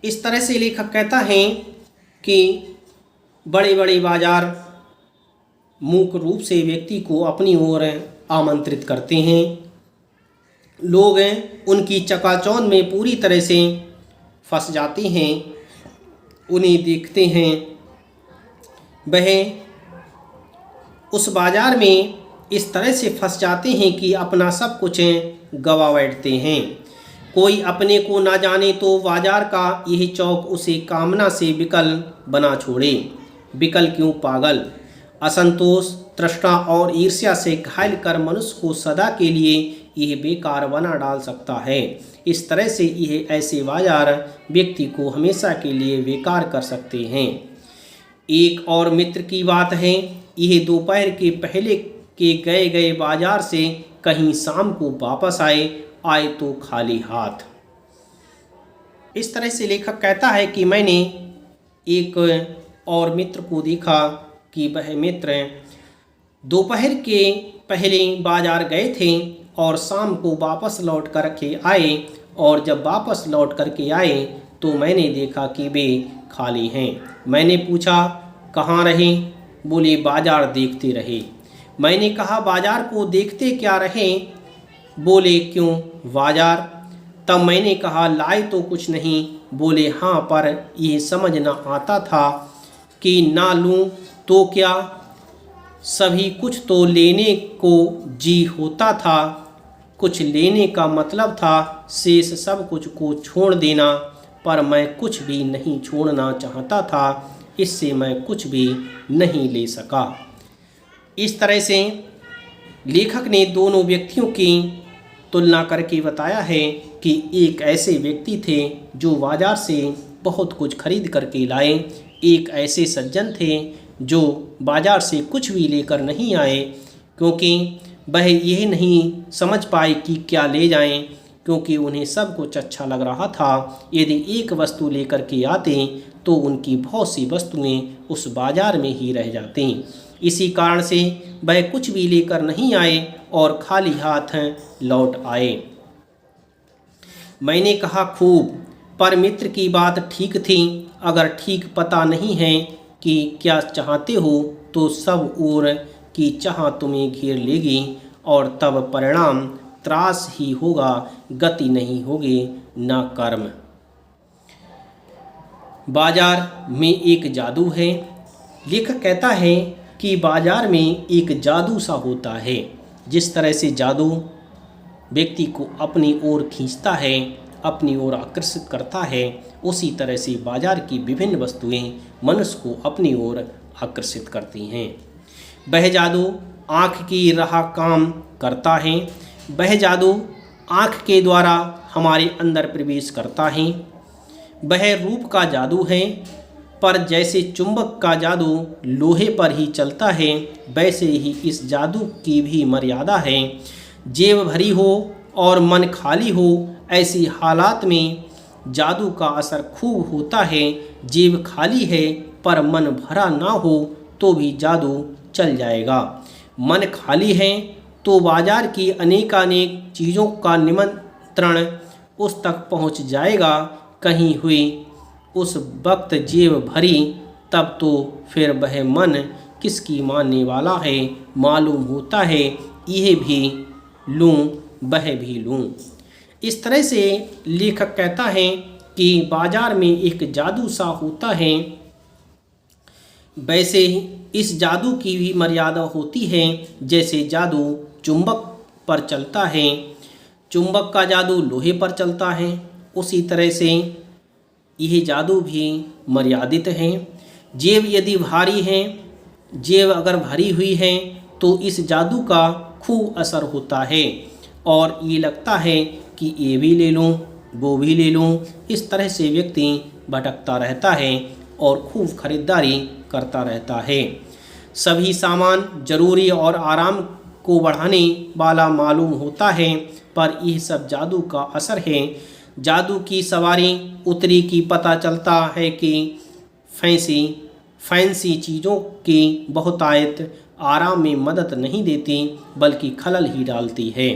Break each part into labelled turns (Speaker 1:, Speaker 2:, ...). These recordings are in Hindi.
Speaker 1: इस तरह से लेखक कहता है कि बड़े बड़े बाजार मूक रूप से व्यक्ति को अपनी ओर आमंत्रित करते हैं। लोग उनकी चकाचौंध में पूरी तरह से फंस जाते हैं, उन्हें देखते हैं। वह उस बाजार में इस तरह से फंस जाते हैं कि अपना सब कुछ गवा बैठते हैं। कोई अपने को ना जाने तो बाजार का यही चौक उसे कामना से विकल बना छोड़े। विकल क्यों, पागल। असंतोष, तृष्णा और ईर्ष्या से घायल कर मनुष्य को सदा के लिए यह बेकार बना डाल सकता है। इस तरह से यह ऐसे बाजार व्यक्ति को हमेशा के लिए बेकार कर सकते हैं। एक और मित्र की बात है, यह दोपहर के पहले के गए बाजार से कहीं शाम को वापस आए तो खाली हाथ। इस तरह से लेखक कहता है कि मैंने एक और मित्र को देखा कि वह मित्र दोपहर के पहले बाजार गए थे और शाम को वापस लौट कर के आए, और जब वापस लौट कर के आए तो मैंने देखा कि वे खाली हैं। मैंने पूछा कहाँ रहे? बोले बाजार देखते रहे। मैंने कहा बाजार को देखते क्या रहे? बोले क्यों बाजार? तब मैंने कहा लाए तो कुछ नहीं। बोले हाँ, पर यह समझ न आता था कि ना लूँ तो क्या, सभी कुछ तो लेने को जी होता था। कुछ लेने का मतलब था शेष सब कुछ को छोड़ देना, पर मैं कुछ भी नहीं छोड़ना चाहता था, इससे मैं कुछ भी नहीं ले सका। इस तरह से लेखक ने दोनों व्यक्तियों की तुलना करके बताया है कि एक ऐसे व्यक्ति थे जो बाजार से बहुत कुछ खरीद करके लाए, एक ऐसे सज्जन थे जो बाजार से कुछ भी लेकर नहीं आए, क्योंकि वह यह नहीं समझ पाए कि क्या ले जाएं, क्योंकि उन्हें सब कुछ अच्छा लग रहा था। यदि एक वस्तु लेकर के आते तो उनकी बहुत सी वस्तुएं उस बाजार में ही रह जाती। इसी कारण से वह कुछ भी लेकर नहीं आए और खाली हाथ लौट आए। मैंने कहा खूब, पर मित्र की बात ठीक थी। अगर ठीक पता नहीं है कि क्या चाहते हो तो सब ओर की चाह तुम्हें घेर लेगी, और तब परिणाम त्रास ही होगा, गति नहीं होगी न कर्म। बाजार में एक जादू है। लेखक कहता है कि बाजार में एक जादू सा होता है। जिस तरह से जादू व्यक्ति को अपनी ओर खींचता है, अपनी ओर आकर्षित करता है, उसी तरह से बाजार की विभिन्न वस्तुएं मनुष्य को अपनी ओर आकर्षित करती हैं। वह जादू आँख की राह काम करता है। वह जादू आँख के द्वारा हमारे अंदर प्रवेश करता है। वह रूप का जादू है, पर जैसे चुंबक का जादू लोहे पर ही चलता है, वैसे ही इस जादू की भी मर्यादा है। जेब भरी हो और मन खाली हो, ऐसी हालात में जादू का असर खूब होता है। जेब खाली है पर मन भरा ना हो तो भी जादू चल जाएगा। मन खाली है तो बाजार की अनेकानेक चीज़ों का निमंत्रण उस तक पहुंच जाएगा। कहीं हुई उस वक्त जेब भरी, तब तो फिर वह मन किसकी मानने वाला है। मालूम होता है यह भी लूँ वह भी लूँ। इस तरह से लेखक कहता है कि बाजार में एक जादू सा होता है, वैसे इस जादू की भी मर्यादा होती है। जैसे जादू चुंबक पर चलता है, चुंबक का जादू लोहे पर चलता है, उसी तरह से यह जादू भी मर्यादित है। जेब यदि भारी है, जेब अगर भरी हुई है तो इस जादू का खूब असर होता है और ये लगता है कि ये भी ले लूँ वो भी ले लूँ। इस तरह से व्यक्ति भटकता रहता है और खूब खरीदारी करता रहता है। सभी सामान जरूरी और आराम को बढ़ाने वाला मालूम होता है, पर यह सब जादू का असर है। जादू की सवारी उतरी की पता चलता है कि फैंसी चीज़ों की बहुतायत आराम में मदद नहीं देती बल्कि खलल ही डालती है।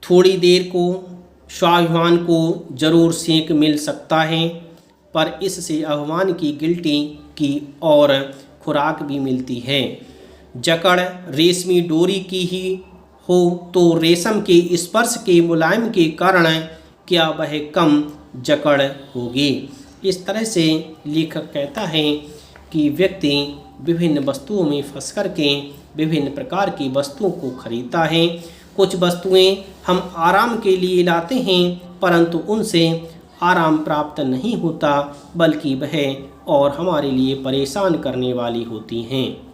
Speaker 1: थोड़ी देर को स्वाभिमान को जरूर सेंक मिल सकता है, पर इससे अभिमान की गिल्टी की और खुराक भी मिलती है। जकड़ रेशमी डोरी की ही हो तो रेशम के स्पर्श के मुलायम के कारण क्या वह कम जकड़ होगी। इस तरह से लेखक कहता है कि व्यक्ति विभिन्न वस्तुओं में फंस कर के विभिन्न प्रकार की वस्तुओं को खरीदता है। कुछ वस्तुएं हम आराम के लिए लाते हैं, परंतु उनसे आराम प्राप्त नहीं होता, बल्कि वह और हमारे लिए परेशान करने वाली होती हैं।